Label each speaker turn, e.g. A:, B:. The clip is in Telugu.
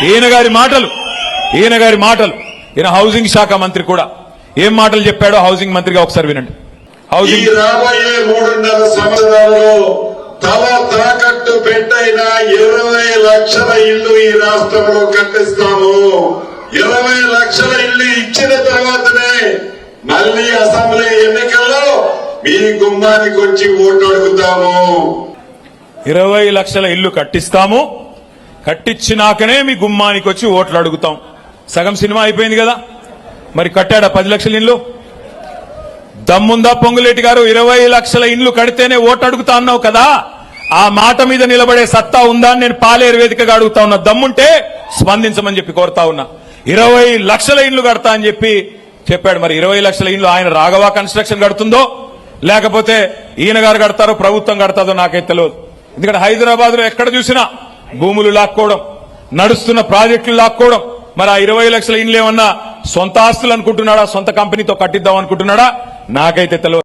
A: ఈయన గారి మాటలు ఈయన హౌసింగ్ శాఖ మంత్రి కూడా ఏం మాటలు చెప్పాడో హౌసింగ్ మంత్రిగా ఒకసారి వినండి.
B: ఈ రాబోయే 3.5 సంవత్సరాల్లో తల తాకట్టు పెట్టైన 20 లక్షల ఇళ్లు ఈ రాష్ట్రంలో కట్టిస్తాము. 20 లక్షల ఇళ్లు ఇచ్చిన తర్వాతనే మళ్లీ అసెంబ్లీ ఎన్నికల్లో మీ గుమ్మానికి వచ్చి ఓటు అడుగుతాము.
A: 20 లక్షల ఇళ్లు కట్టిస్తాము, కట్టించినాకనే మీ గుమ్మానికి వచ్చి ఓట్లు అడుగుతాం. సగం సినిమా అయిపోయింది కదా. మరి కట్టాడా 10 లక్షల ఇళ్లు? దమ్ముందా పొంగులేటి గారు? 20 లక్షల ఇండ్లు కడితేనే ఓటు అడుగుతా అన్నావు కదా, ఆ మాట మీద నిలబడే సత్తా ఉందా అని నేను పాలేరు వేదికగా అడుగుతా ఉన్నా. దమ్ముంటే స్పందించమని చెప్పి కోరుతా ఉన్నా. 20 లక్షల ఇండ్లు కడతా అని చెప్పి చెప్పాడు. మరి 20 లక్షల ఇండ్లు ఆయన రాఘవ కన్స్ట్రక్షన్ కడుతుందో లేకపోతే ఈయన గారు కడతారో ప్రభుత్వం కడతాదో నాకైతే తెలియదు. ఎందుకంటే హైదరాబాద్ లో ఎక్కడ చూసినా భూములు లాక్కోవడం, నడుస్తున్న ప్రాజెక్టులు లాక్కోవడం. మరి ఆ 20 లక్షల ఇండ్లు ఏమన్నా సొంత ఆస్తులు అనుకుంటున్నాడా, సొంత కంపెనీతో కట్టిద్దాం అనుకుంటున్నాడా నాకైతే తెలియదు.